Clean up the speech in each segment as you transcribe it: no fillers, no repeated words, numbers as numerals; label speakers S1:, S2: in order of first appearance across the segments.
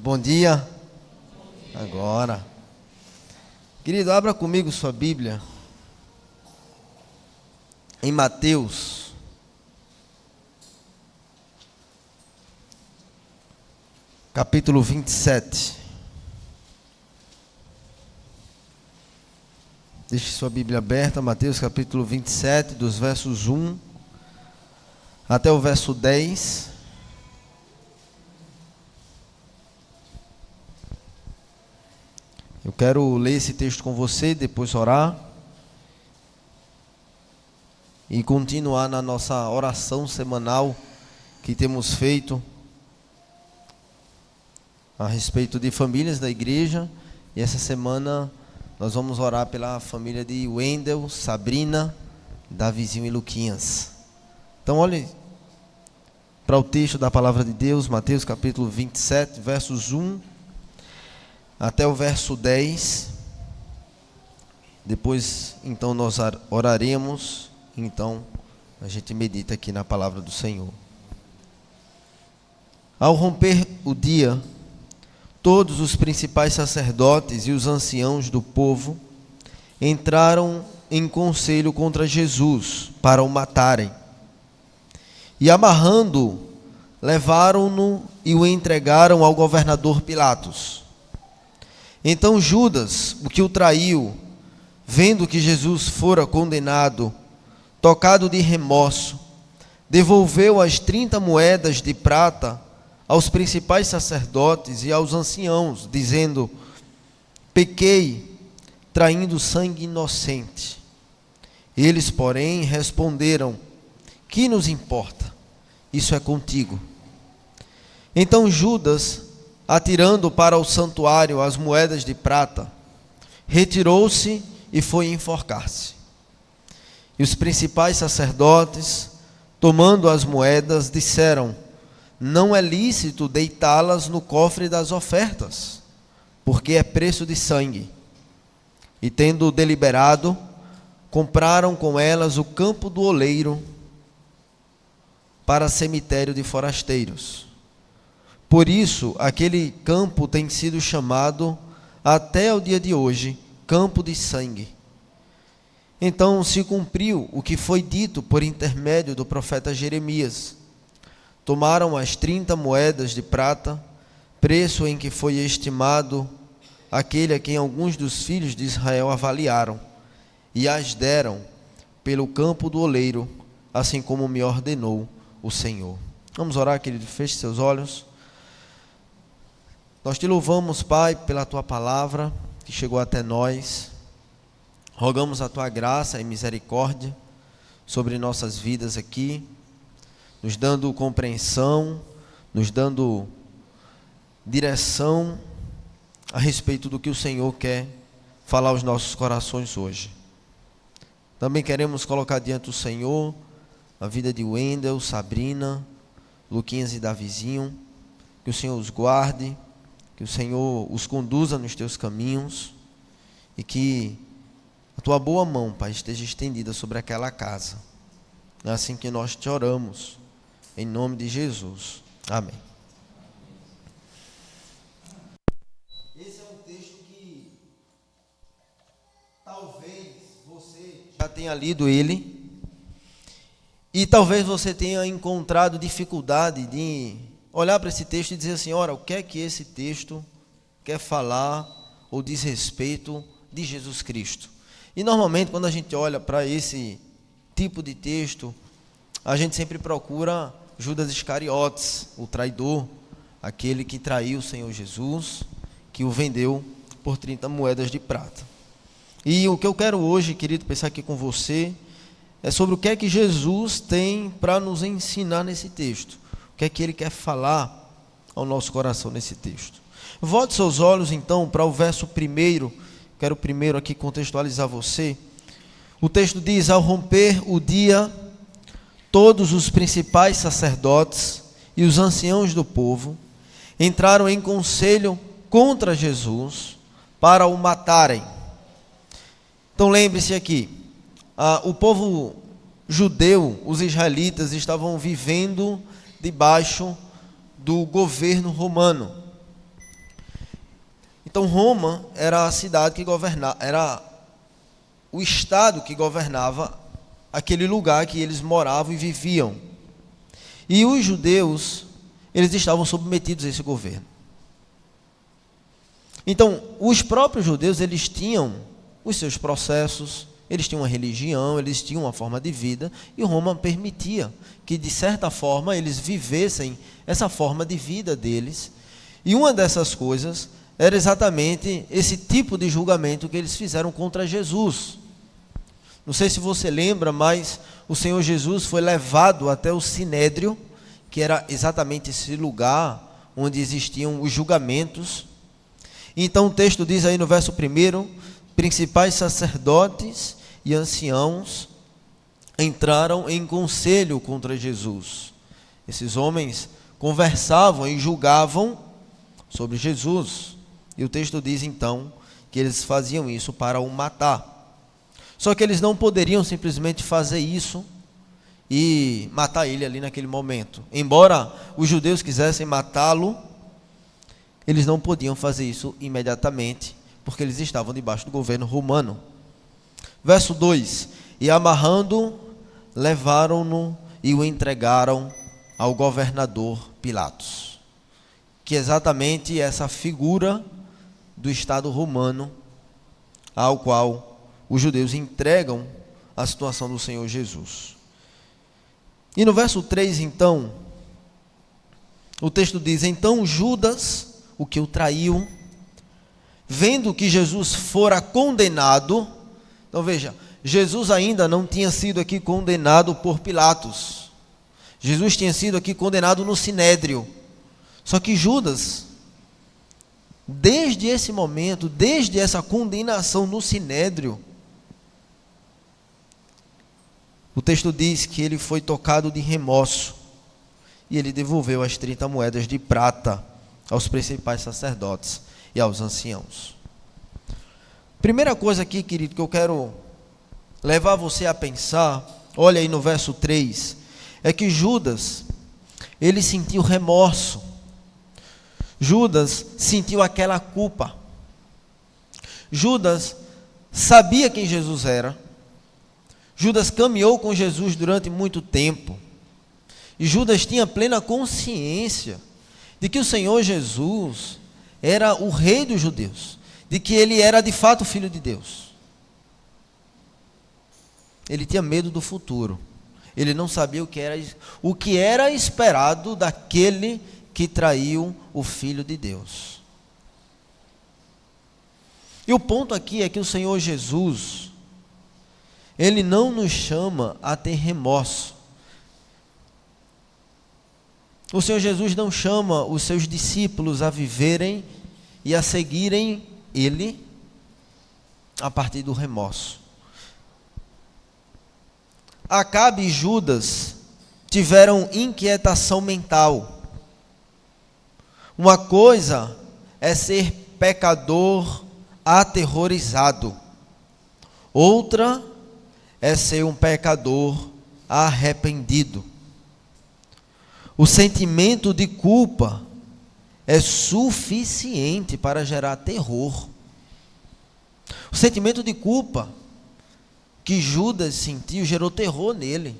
S1: Bom dia. Agora. Querido, abra comigo sua Bíblia em Mateus. Capítulo 27. Deixe sua Bíblia aberta, Mateus capítulo 27, dos versos 1 até o verso 10. Eu quero ler esse texto com você, depois orar e continuar na nossa oração semanal que temos feito a respeito de famílias da igreja. E essa semana nós vamos orar pela família de Wendel, Sabrina, Davizinho e Luquinhas. Então olhe para o texto da palavra de Deus, Mateus capítulo 27, versos 1 até o verso 10. Depois então nós oraremos, então a gente medita aqui na palavra do Senhor. Ao romper o dia, todos os principais sacerdotes e os anciãos do povo entraram em conselho contra Jesus para o matarem. E amarrando-o, levaram-no e o entregaram ao governador Pilatos. Então Judas, o que o traiu, vendo que Jesus fora condenado, tocado de remorso, devolveu as 30 moedas de prata aos principais sacerdotes e aos anciãos, dizendo: pequei, traindo sangue inocente. Eles, porém, responderam: que nos importa? Isso é contigo. Então Judas, atirando para o santuário as moedas de prata, retirou-se e foi enforcar-se. E os principais sacerdotes, tomando as moedas, disseram: não é lícito deitá-las no cofre das ofertas, porque é preço de sangue. E tendo deliberado, compraram com elas o campo do oleiro para cemitério de forasteiros. Por isso, aquele campo tem sido chamado, até o dia de hoje, campo de sangue. Então se cumpriu o que foi dito por intermédio do profeta Jeremias. Tomaram as 30 moedas de prata, preço em que foi estimado aquele a quem alguns dos filhos de Israel avaliaram, e as deram pelo campo do oleiro, assim como me ordenou o Senhor. Vamos orar, querido, feche seus olhos. Nós te louvamos, Pai, pela Tua palavra que chegou até nós. Rogamos a Tua graça e misericórdia sobre nossas vidas aqui, nos dando compreensão, nos dando direção a respeito do que o Senhor quer falar aos nossos corações hoje. Também queremos colocar diante do Senhor a vida de Wendel, Sabrina, Luquinhas e Davizinho. Que o Senhor os guarde, que o Senhor os conduza nos teus caminhos e que a tua boa mão, Pai, esteja estendida sobre aquela casa. É assim que nós te oramos, em nome de Jesus. Amém. Esse é um texto que talvez você já tenha lido ele e talvez você tenha encontrado dificuldade de olhar para esse texto e dizer assim: ora, o que é que esse texto quer falar ou diz respeito de Jesus Cristo? E normalmente quando a gente olha para esse tipo de texto, a gente sempre procura Judas Iscariotes, o traidor, aquele que traiu o Senhor Jesus, que o vendeu por 30 moedas de prata. E o que eu quero hoje, querido, pensar aqui com você, é sobre o que é que Jesus tem para nos ensinar nesse texto. O que é que ele quer falar ao nosso coração nesse texto. Volte seus olhos então para o verso 1. Quero primeiro aqui contextualizar você. O texto diz: ao romper o dia, todos os principais sacerdotes e os anciãos do povo entraram em conselho contra Jesus para o matarem. Então lembre-se aqui, o povo judeu, os israelitas, estavam vivendo debaixo do governo romano. Então Roma era a cidade que governava, era o estado que governava aquele lugar que eles moravam e viviam. E os judeus, eles estavam submetidos a esse governo. Então, os próprios judeus, eles tinham os seus processos, eles tinham uma religião, eles tinham uma forma de vida, e Roma permitia que, de certa forma, eles vivessem essa forma de vida deles. E uma dessas coisas era exatamente esse tipo de julgamento que eles fizeram contra Jesus. Não sei se você lembra, mas o Senhor Jesus foi levado até o Sinédrio, que era exatamente esse lugar onde existiam os julgamentos. Então o texto diz aí no verso 1, principais sacerdotes e anciãos entraram em conselho contra Jesus. Esses homens conversavam e julgavam sobre Jesus. E o texto diz então que eles faziam isso para o matar. Só que eles não poderiam simplesmente fazer isso e matar ele ali naquele momento. Embora os judeus quisessem matá-lo, eles não podiam fazer isso imediatamente, porque eles estavam debaixo do governo romano. Verso 2: e amarrando, levaram-no e o entregaram ao governador Pilatos, que é exatamente essa figura do Estado romano ao qual os judeus entregam a situação do Senhor Jesus. E no verso 3, então, o texto diz: então Judas, o que o traiu, vendo que Jesus fora condenado. Então veja, Jesus ainda não tinha sido aqui condenado por Pilatos. Jesus tinha sido aqui condenado no Sinédrio. Só que Judas, desde esse momento, desde essa condenação no Sinédrio, o texto diz que ele foi tocado de remorso e ele devolveu as 30 moedas de prata aos principais sacerdotes e aos anciãos. Primeira coisa aqui, querido, que eu quero levar você a pensar, olha aí no verso 3, é que Judas, ele sentiu remorso. Judas sentiu aquela culpa. Judas sabia quem Jesus era. Judas caminhou com Jesus durante muito tempo. E Judas tinha plena consciência de que o Senhor Jesus era o rei dos judeus, de que ele era de fato filho de Deus. Ele tinha medo do futuro. Ele não sabia o que era esperado daquele que traiu o Filho de Deus. E o ponto aqui é que o Senhor Jesus, ele não nos chama a ter remorso. O Senhor Jesus não chama os seus discípulos a viverem e a seguirem ele a partir do remorso. Acabe e Judas tiveram inquietação mental. Uma coisa é ser pecador aterrorizado, outra é ser um pecador arrependido. O sentimento de culpa é suficiente para gerar terror. O sentimento de culpa que Judas sentiu gerou terror nele.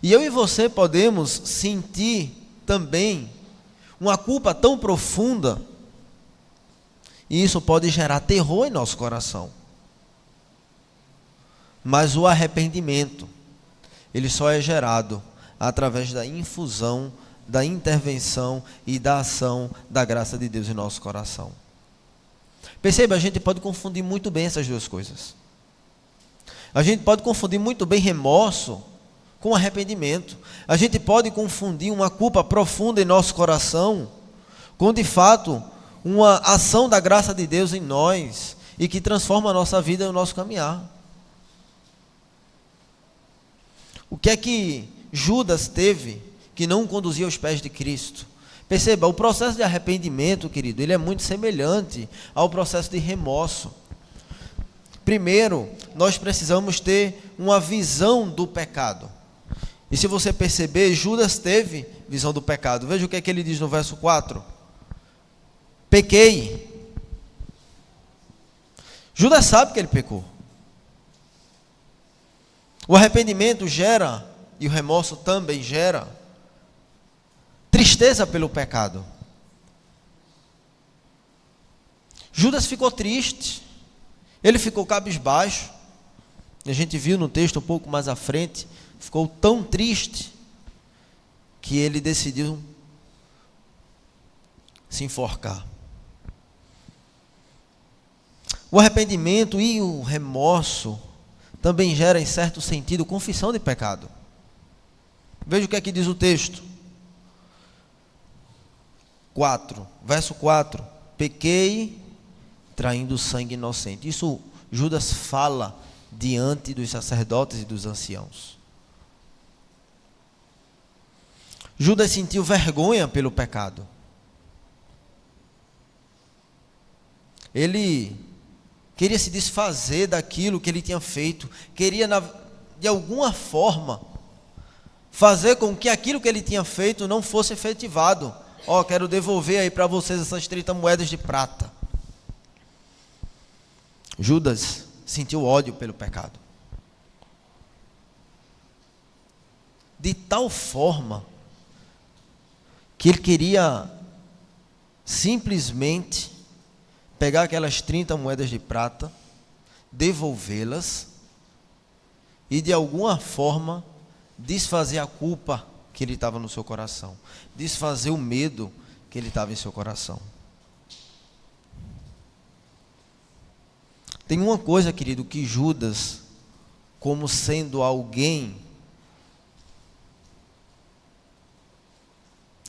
S1: E eu e você podemos sentir também uma culpa tão profunda, e isso pode gerar terror em nosso coração. Mas o arrependimento, ele só é gerado através da infusão, da intervenção e da ação da graça de Deus em nosso coração. Perceba, a gente pode confundir muito bem essas duas coisas. A gente pode confundir muito bem remorso com arrependimento. A gente pode confundir uma culpa profunda em nosso coração com, de fato, uma ação da graça de Deus em nós e que transforma a nossa vida e o nosso caminhar. O que é que Judas teve que não conduzia aos pés de Cristo? Perceba, o processo de arrependimento, querido, ele é muito semelhante ao processo de remorso. Primeiro, nós precisamos ter uma visão do pecado. E se você perceber, Judas teve visão do pecado. Veja o que é que ele diz no verso 4. pequei. Judas sabe que ele pecou. O arrependimento gera, e o remorso também gera, tristeza pelo pecado. Judas ficou triste, ele ficou cabisbaixo, a gente viu no texto um pouco mais à frente, ficou tão triste, que ele decidiu se enforcar. O arrependimento e o remorso também gera, em certo sentido, confissão de pecado. Veja o que é que diz o texto. 4, verso 4. Pequei traindo sangue inocente. Isso Judas fala diante dos sacerdotes e dos anciãos. Judas sentiu vergonha pelo pecado. Ele queria se desfazer daquilo que ele tinha feito, queria de alguma forma fazer com que aquilo que ele tinha feito não fosse efetivado. Quero devolver aí para vocês essas 30 moedas de prata. Judas sentiu ódio pelo pecado. De tal forma que ele queria simplesmente pegar aquelas 30 moedas de prata, devolvê-las e de alguma forma desfazer a culpa que ele estava no seu coração, desfazer o medo que ele estava em seu coração. Tem uma coisa, querido, que Judas, como sendo alguém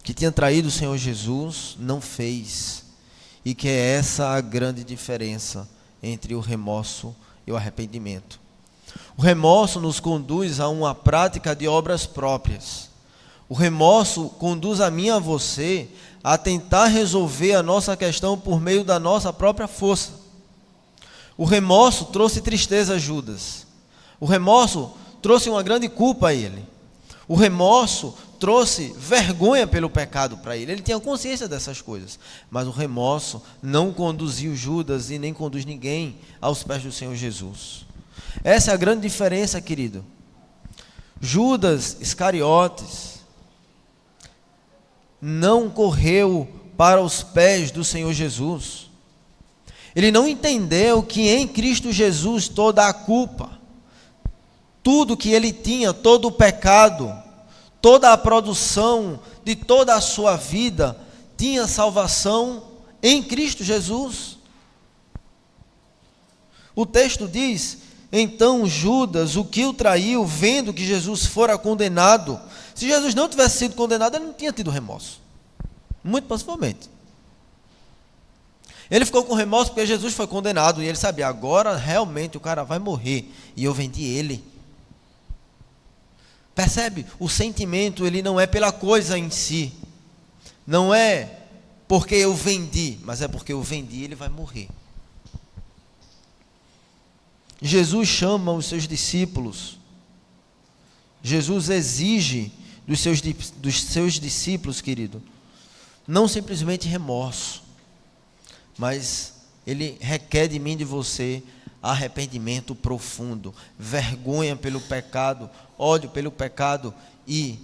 S1: que tinha traído o Senhor Jesus, não fez, e que é essa a grande diferença entre o remorso e o arrependimento. O remorso nos conduz a uma prática de obras próprias. O remorso conduz a mim e a você a tentar resolver a nossa questão por meio da nossa própria força. O remorso trouxe tristeza a Judas. O remorso trouxe uma grande culpa a ele. O remorso trouxe vergonha pelo pecado para ele. Ele tinha consciência dessas coisas. Mas o remorso não conduziu Judas e nem conduz ninguém aos pés do Senhor Jesus. Essa é a grande diferença, querido. Judas Iscariotes não correu para os pés do Senhor Jesus. Ele não entendeu que em Cristo Jesus toda a culpa, tudo que ele tinha, todo o pecado, toda a produção de toda a sua vida, tinha salvação em Cristo Jesus. O texto diz: então Judas, o que o traiu, vendo que Jesus fora condenado. Se Jesus não tivesse sido condenado, ele não tinha tido remorso. Muito possivelmente. Ele ficou com remorso porque Jesus foi condenado e ele sabia, agora realmente o cara vai morrer e eu vendi ele. Percebe? O sentimento, ele não é pela coisa em si. Não é porque eu vendi, mas é porque eu vendi, ele vai morrer. Jesus chama os seus discípulos. Jesus exige dos seus discípulos, querido, não simplesmente remorso, mas ele requer de mim e de você arrependimento profundo, vergonha pelo pecado, ódio pelo pecado e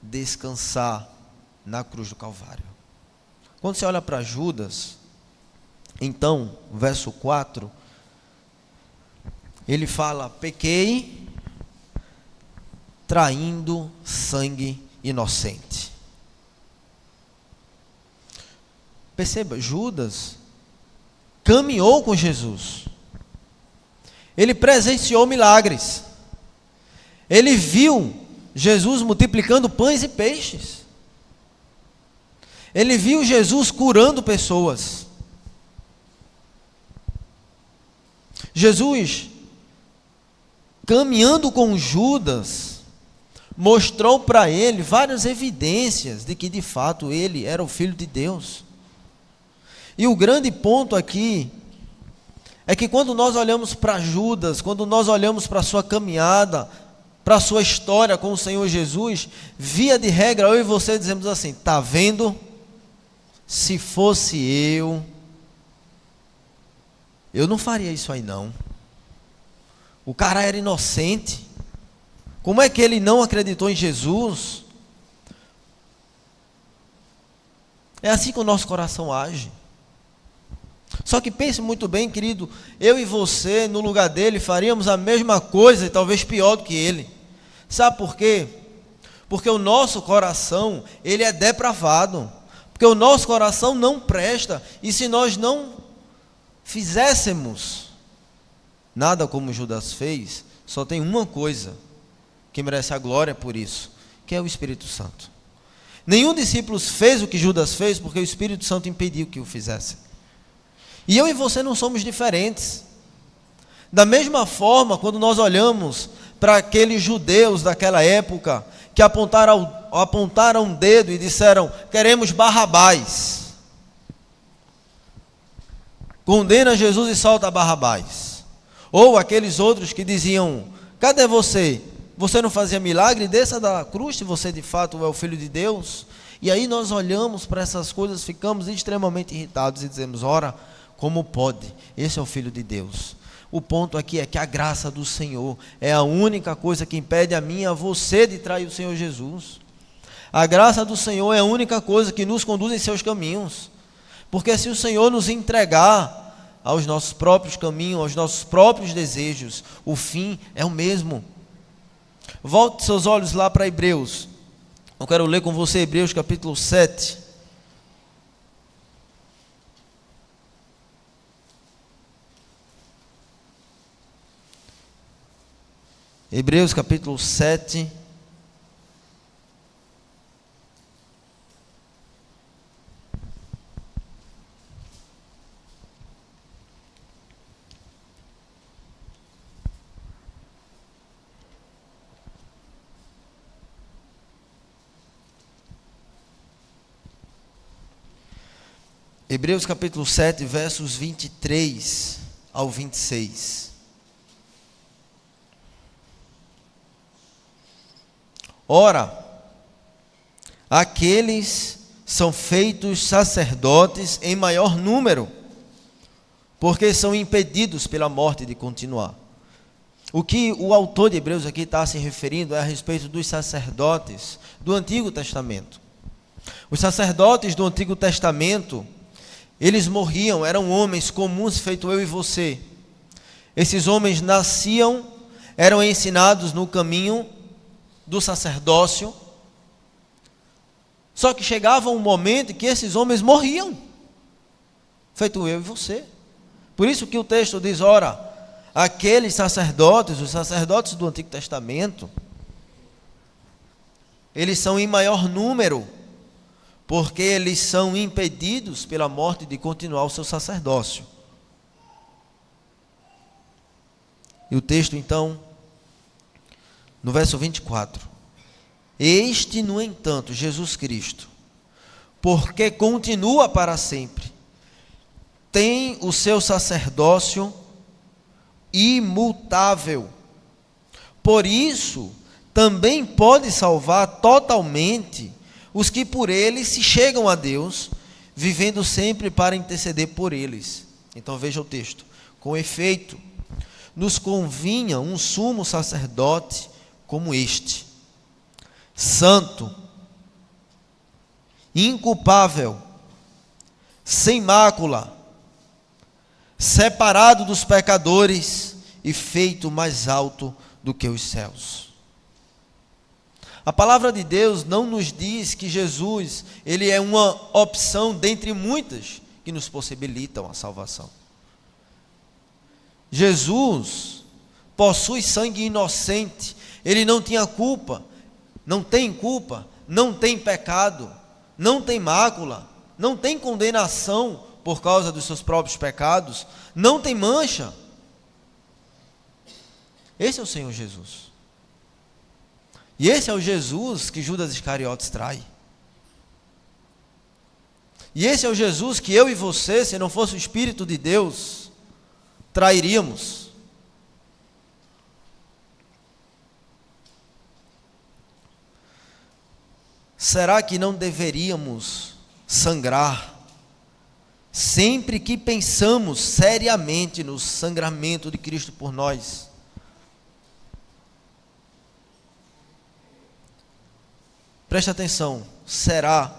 S1: descansar na cruz do Calvário. Quando você olha para Judas, então, verso 4, ele fala: pequei traindo sangue inocente. Perceba, Judas caminhou com Jesus. Ele presenciou milagres. Ele viu Jesus multiplicando pães e peixes. Ele viu Jesus curando pessoas. Jesus, caminhando com Judas, mostrou para ele várias evidências de que de fato ele era o Filho de Deus. E o grande ponto aqui é que quando nós olhamos para Judas, quando nós olhamos para a sua caminhada, para a sua história com o Senhor Jesus, via de regra, eu e você dizemos assim: está vendo? se fosse eu não faria isso aí não. O cara era inocente. Como é que ele não acreditou em Jesus? É assim que o nosso coração age. Só que pense muito bem, querido, eu e você, no lugar dele, faríamos a mesma coisa e talvez pior do que ele. Sabe por quê? Porque o nosso coração, ele é depravado. Porque o nosso coração não presta. E se nós não fizéssemos nada como Judas fez, só tem uma coisa que merece a glória por isso, que é o Espírito Santo. Nenhum discípulo fez o que Judas fez porque o Espírito Santo impediu que o fizesse. E eu e você não somos diferentes. Da mesma forma, quando nós olhamos para aqueles judeus daquela época que apontaram um dedo e disseram: queremos Barrabás, condena Jesus e solta Barrabás. Ou aqueles outros que diziam: cadê você? Você não fazia milagre? Desça da cruz se você de fato é o Filho de Deus. E aí nós olhamos para essas coisas, ficamos extremamente irritados e dizemos: ora, como pode? Esse é o Filho de Deus. O ponto aqui é que a graça do Senhor é a única coisa que impede a mim e a você de trair o Senhor Jesus. A graça do Senhor é a única coisa que nos conduz em seus caminhos. Porque se o Senhor nos entregar aos nossos próprios caminhos, aos nossos próprios desejos, o fim é o mesmo. Volte seus olhos lá para Hebreus. Eu quero ler com você Hebreus capítulo 7. Hebreus capítulo 7. Hebreus capítulo 7, versos 23 ao 26. Ora, aqueles são feitos sacerdotes em maior número, porque são impedidos pela morte de continuar. O que o autor de Hebreus aqui está se referindo é a respeito dos sacerdotes do Antigo Testamento. Os sacerdotes do Antigo Testamento, eles morriam, eram homens comuns, feito eu e você. Esses homens nasciam, eram ensinados no caminho do sacerdócio, só que chegava um momento em que esses homens morriam, feito eu e você. Por isso que o texto diz: ora, aqueles sacerdotes, os sacerdotes do Antigo Testamento, eles são em maior número, porque eles são impedidos pela morte de continuar o seu sacerdócio. E o texto então, no verso 24: este, no entanto, Jesus Cristo, porque continua para sempre, tem o seu sacerdócio imutável. Por isso, também pode salvar totalmente os que por ele se chegam a Deus, vivendo sempre para interceder por eles. Então veja o texto: com efeito, nos convinha um sumo sacerdote como este, santo, inculpável, sem mácula, separado dos pecadores e feito mais alto do que os céus. A palavra de Deus não nos diz que Jesus, ele é uma opção dentre muitas que nos possibilitam a salvação. Jesus possui sangue inocente, ele não tinha culpa, não tem culpa, não tem pecado, não tem mácula, não tem condenação por causa dos seus próprios pecados, não tem mancha. Esse é o Senhor Jesus. E esse é o Jesus que Judas Iscariotes trai. E esse é o Jesus que eu e você, se não fosse o Espírito de Deus, trairíamos. Será que não deveríamos sangrar sempre que pensamos seriamente no sangramento de Cristo por nós. Preste atenção, será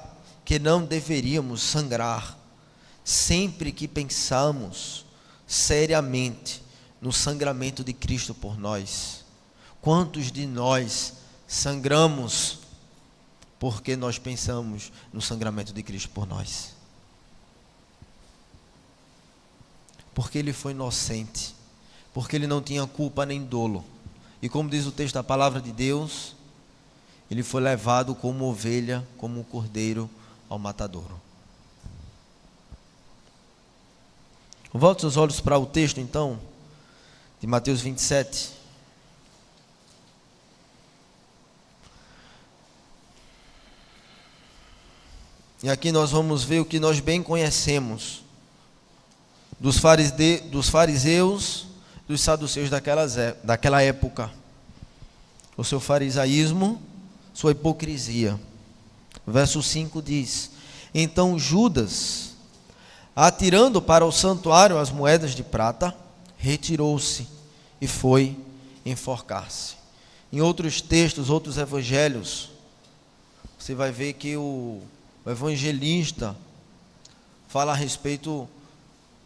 S1: que não deveríamos sangrar sempre que pensamos seriamente no sangramento de Cristo por nós? Quantos de nós sangramos porque nós pensamos no sangramento de Cristo por nós? Porque Ele foi inocente, porque Ele não tinha culpa nem dolo. E como diz o texto da palavra de Deus, Ele foi levado como ovelha, como um cordeiro ao matadouro. Volte seus olhos para o texto então, de Mateus 27. E aqui nós vamos ver o que nós bem conhecemos dos fariseus, dos saduceus daquela época. O seu farisaísmo, sua hipocrisia. Verso 5 diz: então Judas, atirando para o santuário as moedas de prata, retirou-se e foi enforcar-se. Em outros textos, outros evangelhos, você vai ver que o evangelista fala a respeito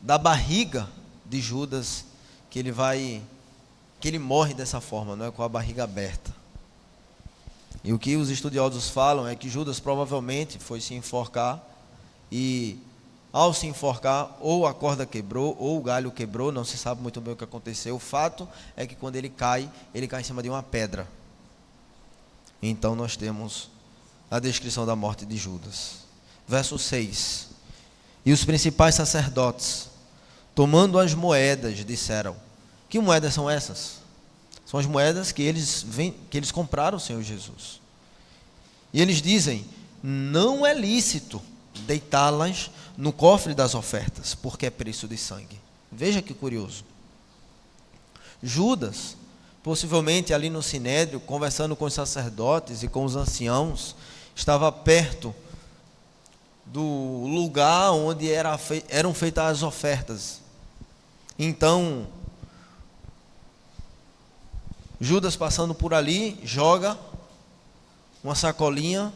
S1: da barriga de Judas, que ele morre dessa forma, não é, com a barriga aberta. E o que os estudiosos falam é que Judas provavelmente foi se enforcar e, ao se enforcar, ou a corda quebrou, ou o galho quebrou, não se sabe muito bem o que aconteceu. O fato é que quando ele cai em cima de uma pedra. Então nós temos a descrição da morte de Judas. Verso 6: e os principais sacerdotes, tomando as moedas, disseram: que moedas são essas? São as moedas que eles compraram o Senhor Jesus. E eles dizem: não é lícito deitá-las no cofre das ofertas, porque é preço de sangue. Veja que curioso. Judas, possivelmente ali no sinédrio, conversando com os sacerdotes e com os anciãos, estava perto do lugar onde eram feitas as ofertas. Então, Judas, passando por ali, joga uma sacolinha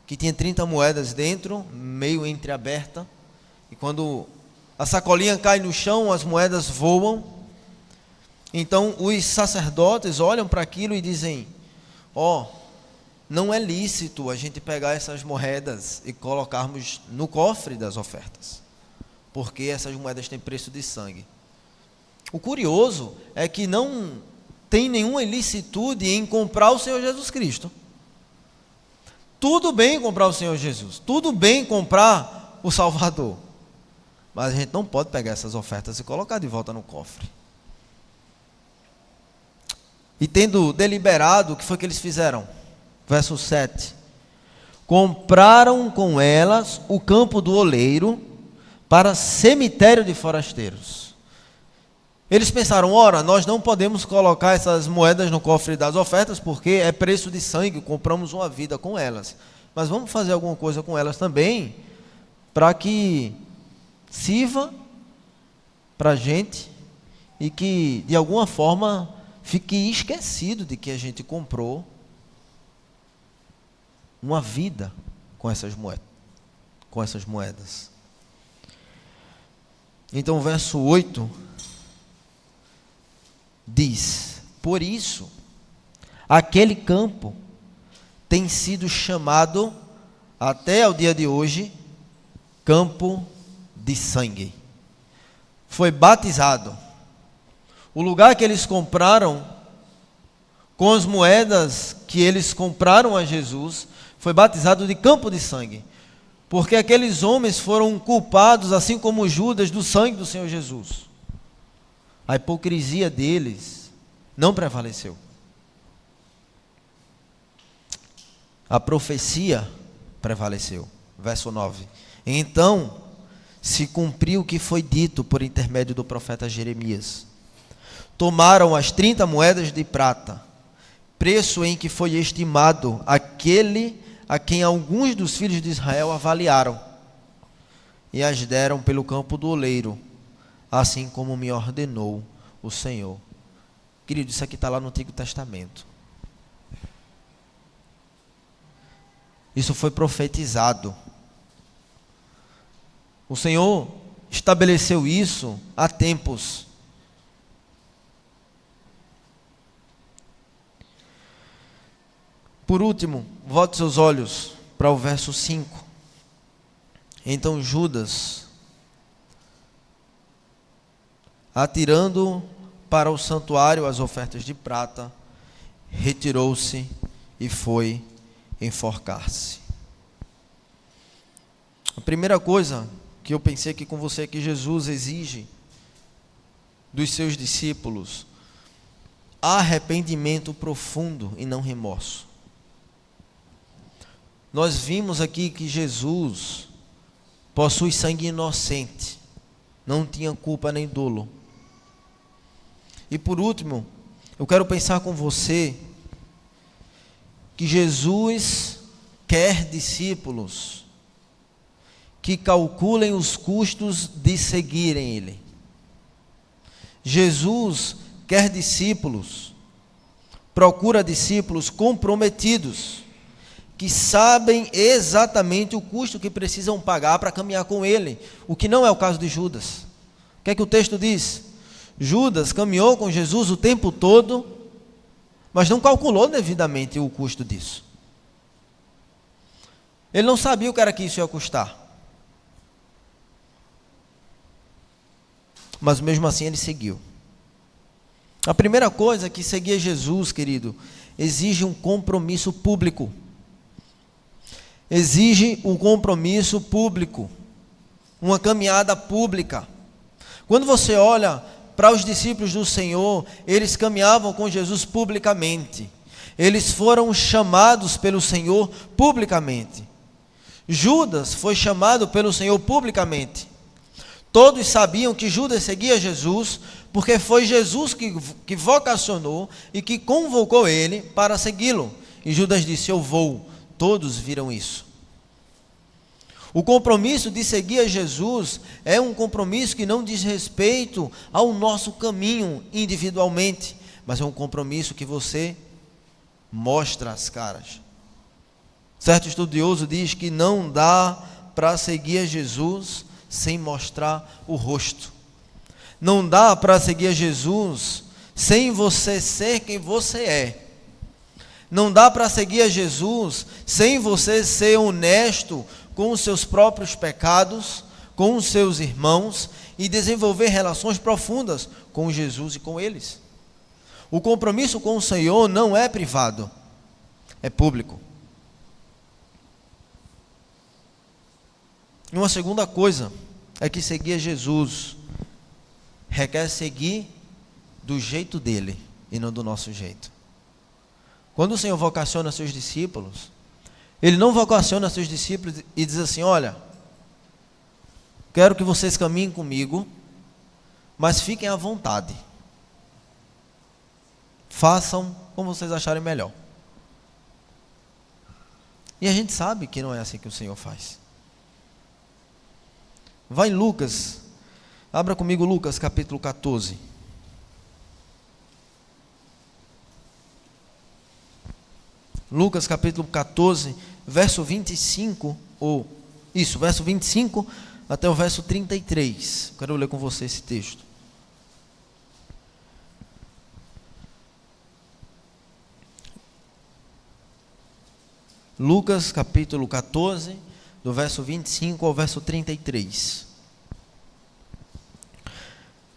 S1: que tinha 30 moedas dentro, meio entreaberta, e quando a sacolinha cai no chão, as moedas voam. Então os sacerdotes olham para aquilo e dizem: não é lícito a gente pegar essas moedas e colocarmos no cofre das ofertas, porque essas moedas têm preço de sangue. O curioso é que não tem nenhuma ilicitude em comprar o Senhor Jesus Cristo. Tudo bem comprar o Senhor Jesus, tudo bem comprar o Salvador, mas a gente não pode pegar essas ofertas e colocar de volta no cofre. E tendo deliberado, o que foi que eles fizeram? Verso 7: compraram com elas o campo do oleiro para cemitério de forasteiros. Eles pensaram: ora, nós não podemos colocar essas moedas no cofre das ofertas, porque é preço de sangue, compramos uma vida com elas. Mas vamos fazer alguma coisa com elas também, para que sirva para a gente, e que de alguma forma fique esquecido de que a gente comprou uma vida com essas moedas. Então o verso 8 diz: por isso aquele campo tem sido chamado até o dia de hoje campo de sangue. Foi batizado. O lugar que eles compraram com as moedas que eles compraram a Jesus foi batizado de campo de sangue, porque aqueles homens foram culpados, assim como Judas, do sangue do Senhor Jesus. A hipocrisia deles não prevaleceu. A profecia prevaleceu. Verso 9: então se cumpriu o que foi dito por intermédio do profeta Jeremias. Tomaram as 30 moedas de prata, preço em que foi estimado aquele a quem alguns dos filhos de Israel avaliaram. e as deram pelo campo do oleiro, assim como me ordenou o Senhor. Querido, isso aqui está lá no Antigo Testamento. Isso foi profetizado. O Senhor estabeleceu isso há tempos. Por último, volte seus olhos para o verso 5. Então Judas, atirando para o santuário as ofertas de prata, retirou-se e foi enforcar-se. A primeira coisa que eu pensei aqui com você é que Jesus exige dos seus discípulos arrependimento profundo e não remorso. Nós vimos aqui que Jesus possui sangue inocente, não tinha culpa nem dolo. E por último, eu quero pensar com você que Jesus quer discípulos que calculem os custos de seguirem Ele. Jesus quer discípulos, procura discípulos comprometidos, que sabem exatamente o custo que precisam pagar para caminhar com Ele, o que não é o caso de Judas. O que é que o texto diz? Judas caminhou com Jesus o tempo todo, mas não calculou devidamente o custo disso. Ele não sabia o que era que isso ia custar. Mas mesmo assim ele seguiu. A primeira coisa que seguir Jesus, querido, exige um compromisso público. Exige um compromisso público, uma caminhada pública. Quando você olha para os discípulos do Senhor, eles caminhavam com Jesus publicamente. Eles foram chamados pelo Senhor publicamente. Judas foi chamado pelo Senhor publicamente. Todos sabiam que Judas seguia Jesus, porque foi Jesus que vocacionou e que convocou ele para segui-lo. E Judas disse: eu vou. Todos viram isso. O compromisso de seguir a Jesus é um compromisso que não diz respeito ao nosso caminho individualmente, mas é um compromisso que você mostra as caras. Certo estudioso diz que não dá para seguir a Jesus sem mostrar o rosto. Não dá para seguir a Jesus sem você ser quem você é. Não dá para seguir a Jesus sem você ser honesto com os seus próprios pecados, com os seus irmãos e desenvolver relações profundas com Jesus e com eles. O compromisso com o Senhor não é privado, é público. E uma segunda coisa é que seguir a Jesus requer seguir do jeito dele e não do nosso jeito. Quando o Senhor vocaciona seus discípulos, Ele não vocaciona seus discípulos e diz assim: olha, quero que vocês caminhem comigo, mas fiquem à vontade. Façam como vocês acharem melhor. E a gente sabe que não é assim que o Senhor faz. Vai em Lucas, abra comigo Lucas capítulo 14. Lucas capítulo 14, verso 25, verso 25 até o verso 33. Quero ler com você esse texto. Lucas capítulo 14, do verso 25 ao verso 33.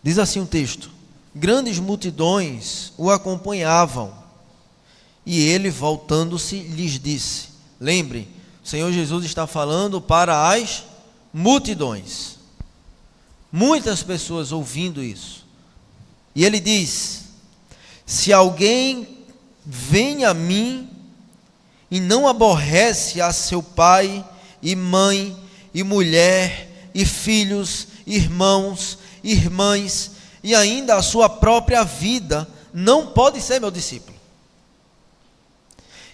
S1: Diz assim o texto: grandes multidões o acompanhavam, e ele, voltando-se, lhes disse. Lembre, o Senhor Jesus está falando para as multidões. Muitas pessoas ouvindo isso. E ele diz: se alguém vem a mim e não aborrece a seu pai e mãe e mulher e filhos, irmãos, irmãs e ainda a sua própria vida, não pode ser meu discípulo.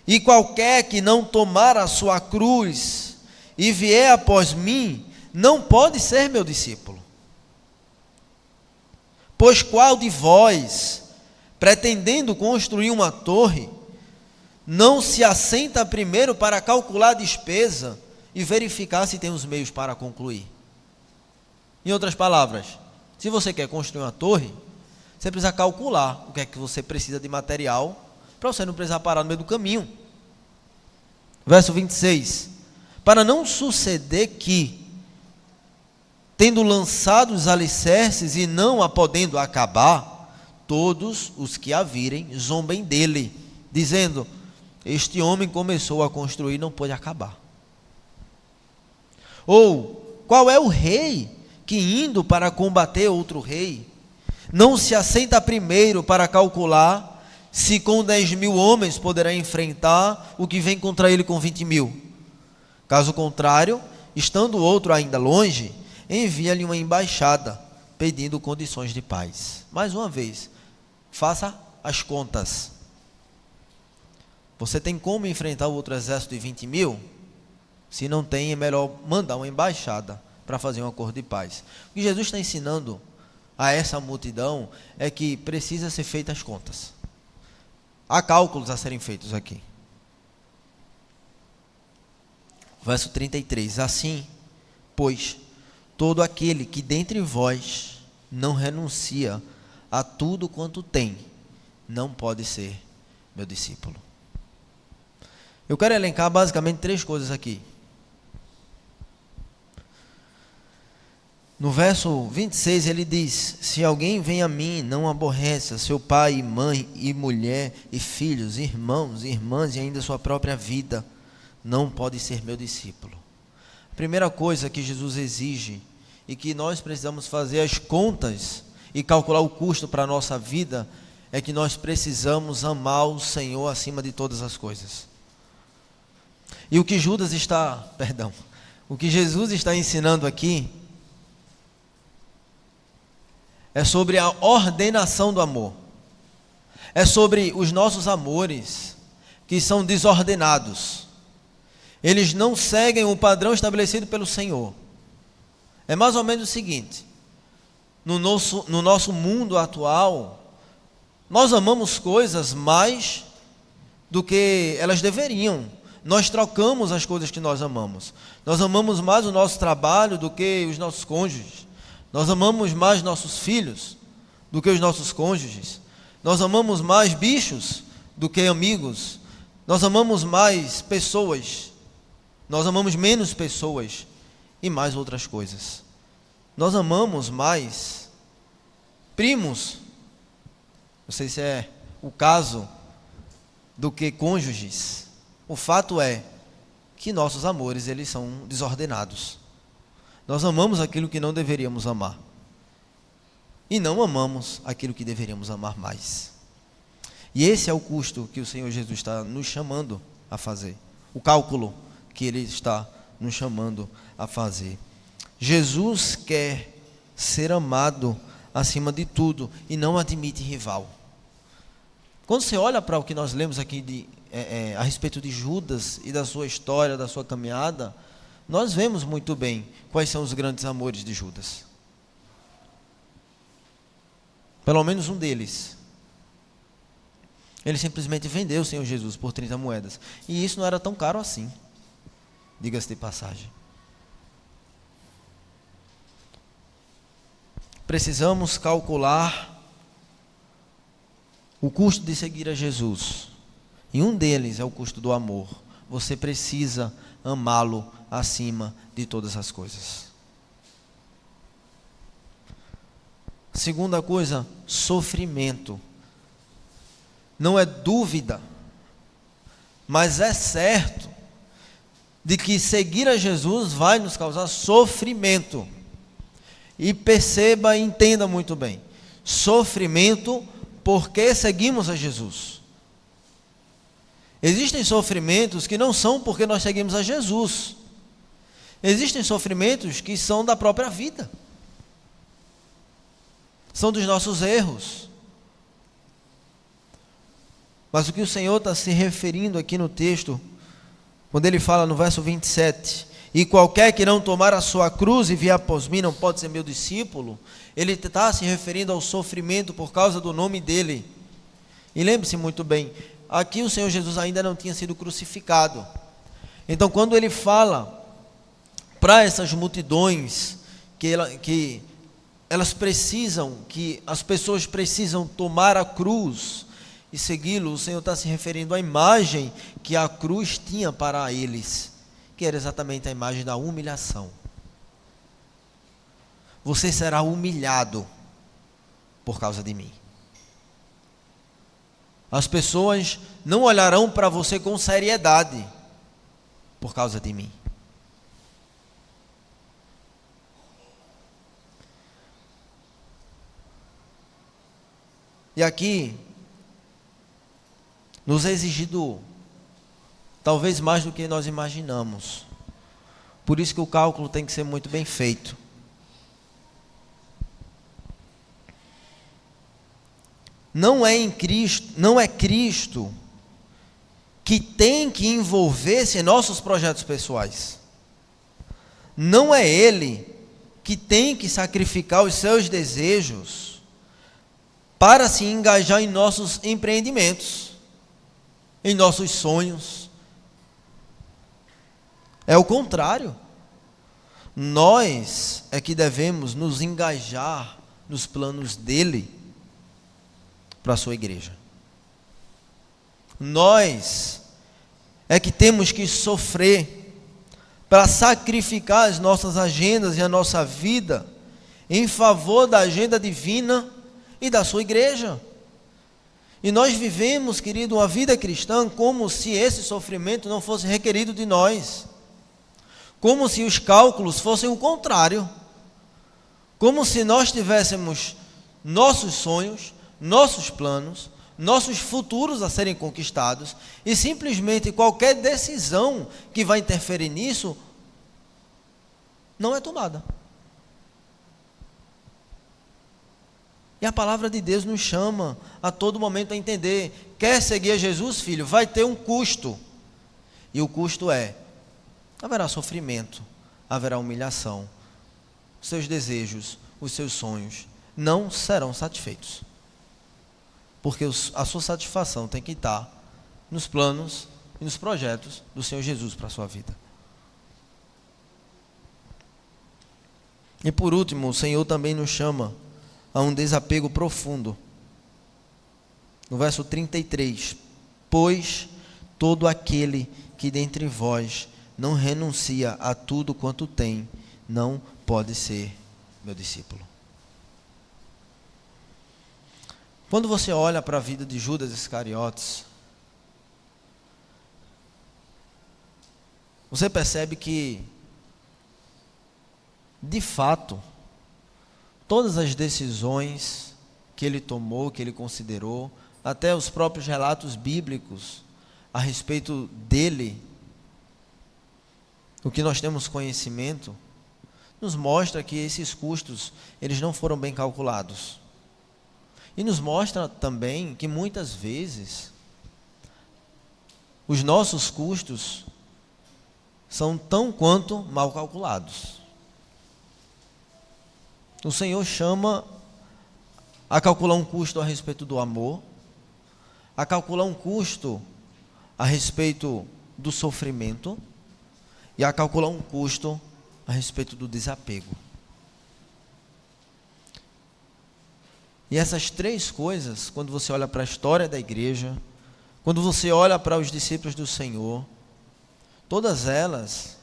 S1: E qualquer que não tomar a sua cruz e vier após mim, não pode ser meu discípulo. Pois qual de vós, pretendendo construir uma torre, não se assenta primeiro para calcular a despesa e verificar se tem os meios para concluir? Em outras palavras, se você quer construir uma torre, você precisa calcular o que é que você precisa de material para você não precisar parar no meio do caminho. Verso 26. Para não suceder que, tendo lançado os alicerces e não a podendo acabar, todos os que a virem zombem dele, dizendo: este homem começou a construir e não pôde acabar. Ou, qual é o rei que, indo para combater outro rei, não se assenta primeiro para calcular se com 10.000 homens poderá enfrentar o que vem contra ele com 20.000? Caso contrário, estando o outro ainda longe, envia-lhe uma embaixada, pedindo condições de paz. Mais uma vez, faça as contas. Você tem como enfrentar o outro exército de 20.000? Se não tem, é melhor mandar uma embaixada para fazer um acordo de paz. O que Jesus está ensinando a essa multidão é que precisa ser feitas as contas. Há cálculos a serem feitos aqui. Verso 33. Assim, pois, todo aquele que dentre vós não renuncia a tudo quanto tem, não pode ser meu discípulo. Eu quero elencar basicamente 3 coisas aqui. No verso 26 ele diz: se alguém vem a mim, não aborreça seu pai e mãe e mulher e filhos, irmãos e irmãs e ainda sua própria vida, não pode ser meu discípulo. A primeira coisa que Jesus exige e que nós precisamos fazer as contas e calcular o custo para a nossa vida é que nós precisamos amar o Senhor acima de todas as coisas. E o que o que Jesus está ensinando aqui é sobre a ordenação do amor. É sobre os nossos amores que são desordenados. Eles não seguem o padrão estabelecido pelo Senhor. É mais ou menos o seguinte: no nosso mundo atual, nós amamos coisas mais do que elas deveriam. Nós trocamos as coisas que nós amamos. Nós amamos mais o nosso trabalho do que os nossos cônjuges. Nós amamos mais nossos filhos do que os nossos cônjuges. Nós amamos mais bichos do que amigos. Nós amamos mais pessoas. Nós amamos menos pessoas e mais outras coisas. Nós amamos mais primos, não sei se é o caso, do que cônjuges. O fato é que nossos amores, eles são desordenados. Nós amamos aquilo que não deveríamos amar. E não amamos aquilo que deveríamos amar mais. E esse é o custo que o Senhor Jesus está nos chamando a fazer. O cálculo que Ele está nos chamando a fazer. Jesus quer ser amado acima de tudo e não admite rival. Quando você olha para o que nós lemos aqui a respeito de Judas e da sua história, da sua caminhada, nós vemos muito bem quais são os grandes amores de Judas. Pelo menos um deles. Ele simplesmente vendeu o Senhor Jesus por 30 moedas. E isso não era tão caro assim, diga-se de passagem. Precisamos calcular o custo de seguir a Jesus. E um deles é o custo do amor. Você precisa amá-lo acima de todas as coisas. Segunda coisa, sofrimento. Não é dúvida, mas é certo de que seguir a Jesus vai nos causar sofrimento. E perceba e entenda muito bem: sofrimento porque seguimos a Jesus. Existem sofrimentos que não são porque nós seguimos a Jesus. Existem sofrimentos que são da própria vida. São dos nossos erros. Mas o que o Senhor está se referindo aqui no texto, quando Ele fala no verso 27, E qualquer que não tomar a sua cruz e vier após mim não pode ser meu discípulo, ele está se referindo ao sofrimento por causa do nome dele. E lembre-se muito bem, aqui o Senhor Jesus ainda não tinha sido crucificado. Então quando ele fala para essas multidões que elas precisam, que as pessoas precisam tomar a cruz e segui-lo, o Senhor está se referindo à imagem que a cruz tinha para eles, que era exatamente a imagem da humilhação. Você será humilhado por causa de mim. As pessoas não olharão para você com seriedade por causa de mim. E aqui, nos é exigido talvez mais do que nós imaginamos. Por isso que o cálculo tem que ser muito bem feito. Não é Cristo que tem que envolver-se em nossos projetos pessoais. Não é Ele que tem que sacrificar os seus desejos para se engajar em nossos empreendimentos, em nossos sonhos. É o contrário. Nós é que devemos nos engajar nos planos dele para a sua igreja. Nós é que temos que sofrer para sacrificar as nossas agendas e a nossa vida em favor da agenda divina e da sua igreja. E nós vivemos, querido, uma vida cristã como se esse sofrimento não fosse requerido de nós, como se os cálculos fossem o contrário, como se nós tivéssemos nossos sonhos, nossos planos, nossos futuros a serem conquistados, e simplesmente qualquer decisão que vai interferir nisso não é tomada. E a palavra de Deus nos chama a todo momento a entender: quer seguir a Jesus, filho, vai ter um custo. E o custo haverá sofrimento, haverá humilhação. Os seus desejos, os seus sonhos não serão satisfeitos. Porque a sua satisfação tem que estar nos planos e nos projetos do Senhor Jesus para a sua vida. E por último, o Senhor também nos chama a um desapego profundo. No verso 33, pois todo aquele que dentre vós não renuncia a tudo quanto tem, não pode ser meu discípulo. Quando você olha para a vida de Judas Iscariotes, você percebe que, de fato, todas as decisões que ele tomou, que ele considerou, até os próprios relatos bíblicos a respeito dele, o que nós temos conhecimento, nos mostra que esses custos, eles não foram bem calculados. E nos mostra também que muitas vezes os nossos custos são tão quanto mal calculados. O Senhor chama a calcular um custo a respeito do amor, a calcular um custo a respeito do sofrimento e a calcular um custo a respeito do desapego. E essas três coisas, quando você olha para a história da igreja, quando você olha para os discípulos do Senhor, todas elas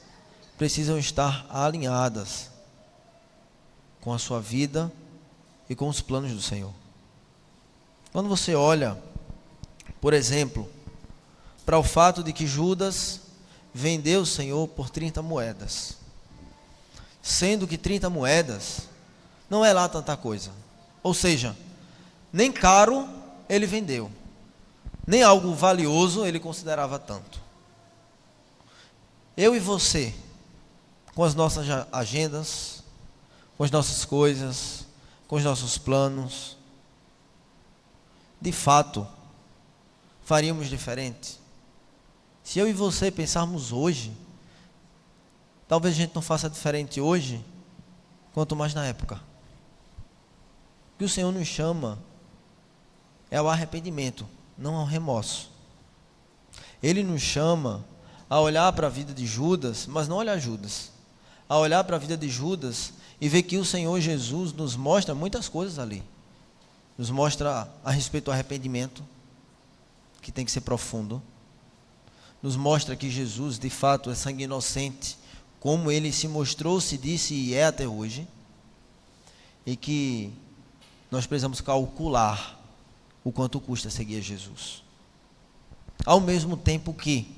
S1: precisam estar alinhadas com a sua vida e com os planos do Senhor. Quando você olha, por exemplo, para o fato de que Judas vendeu o Senhor por 30 moedas, sendo que 30 moedas não é lá tanta coisa. Ou seja, nem caro ele vendeu, nem algo valioso ele considerava tanto. Eu e você, com as nossas agendas, com as nossas coisas, com os nossos planos, de fato, faríamos diferente. Se eu e você pensarmos hoje, talvez a gente não faça diferente hoje, quanto mais na época. O que o Senhor nos chama é ao arrependimento, não ao remorso. Ele nos chama a olhar para a vida de Judas, mas não olhar Judas, a olhar para a vida de Judas e ver que o Senhor Jesus nos mostra muitas coisas ali. Nos mostra a respeito do arrependimento, que tem que ser profundo. Nos mostra que Jesus, de fato, é sangue inocente, como ele se mostrou, se disse e é até hoje. E que nós precisamos calcular o quanto custa seguir Jesus. Ao mesmo tempo que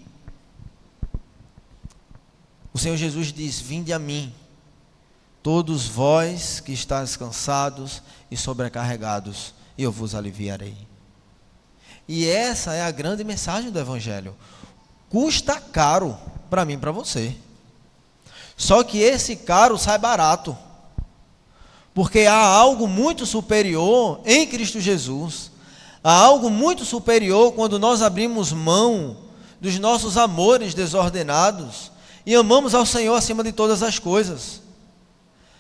S1: o Senhor Jesus diz: vinde a mim, todos vós que estáis cansados e sobrecarregados, e eu vos aliviarei. E essa é a grande mensagem do Evangelho. Custa caro para mim e para você. Só que esse caro sai barato. Porque há algo muito superior em Cristo Jesus. Há algo muito superior quando nós abrimos mão dos nossos amores desordenados e amamos ao Senhor acima de todas as coisas.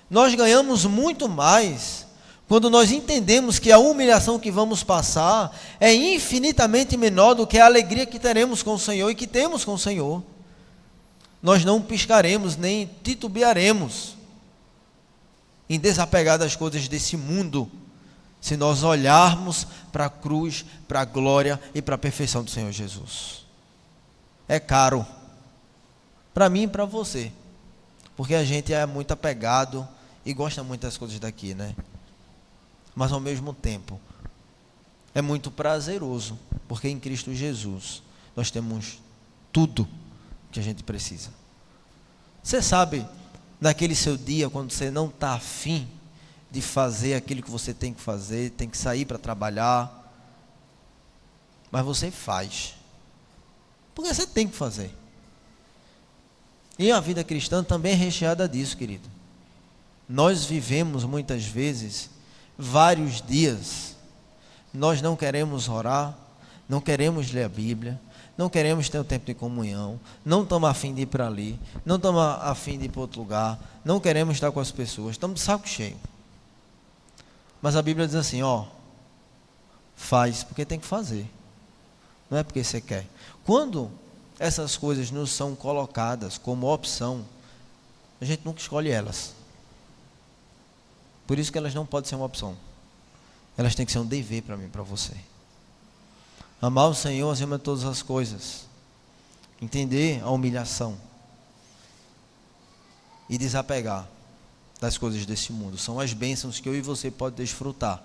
S1: Nós ganhamos muito mais quando nós entendemos que a humilhação que vamos passar é infinitamente menor do que a alegria que teremos com o Senhor e que temos com o Senhor. Nós não piscaremos nem titubearemos em desapegar das coisas desse mundo, se nós olharmos para a cruz, para a glória e para a perfeição do Senhor Jesus. É caro, para mim e para você, porque a gente é muito apegado e gosta muito das coisas daqui, né? Mas ao mesmo tempo, é muito prazeroso, porque em Cristo Jesus nós temos tudo que a gente precisa. Você sabe, naquele seu dia, quando você não está afim de fazer aquilo que você tem que fazer, tem que sair para trabalhar, mas você faz, porque você tem que fazer. E a vida cristã também é recheada disso, querido. Nós vivemos muitas vezes vários dias, nós não queremos orar, não queremos ler a Bíblia, não queremos ter um tempo de comunhão, não estamos a fim de ir para ali, não estamos a fim de ir para outro lugar, não queremos estar com as pessoas, estamos de saco cheio. Mas a Bíblia diz assim, faz porque tem que fazer, não é porque você quer. Quando essas coisas nos são colocadas como opção, a gente nunca escolhe elas. Por isso que elas não podem ser uma opção. Elas têm que ser um dever para mim e para você. Amar o Senhor acima de todas as coisas. Entender a humilhação. E desapegar das coisas desse mundo. São as bênçãos que eu e você podem desfrutar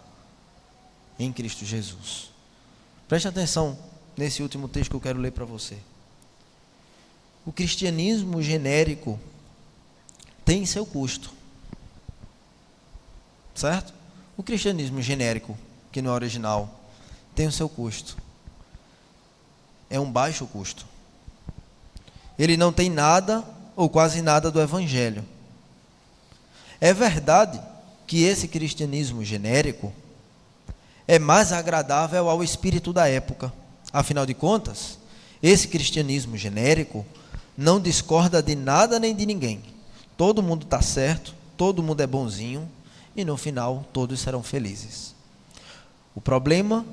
S1: em Cristo Jesus. Preste atenção nesse último texto que eu quero ler para você. O cristianismo genérico tem seu custo. Certo? O cristianismo genérico, que não é original, tem o seu custo. É um baixo custo. Ele não tem nada ou quase nada do Evangelho. É verdade que esse cristianismo genérico é mais agradável ao espírito da época. Afinal de contas, esse cristianismo genérico não discorda de nada nem de ninguém. Todo mundo está certo, todo mundo é bonzinho, e no final todos serão felizes. O problema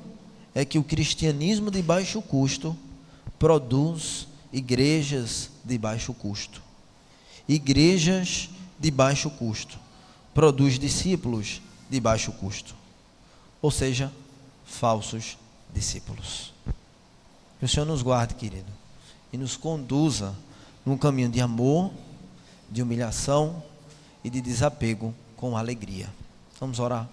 S1: é que o cristianismo de baixo custo produz igrejas de baixo custo. Igrejas de baixo custo produz discípulos de baixo custo. Ou seja, falsos discípulos. Que o Senhor nos guarde, querido, e nos conduza num caminho de amor, de humilhação e de desapego com alegria. Vamos orar.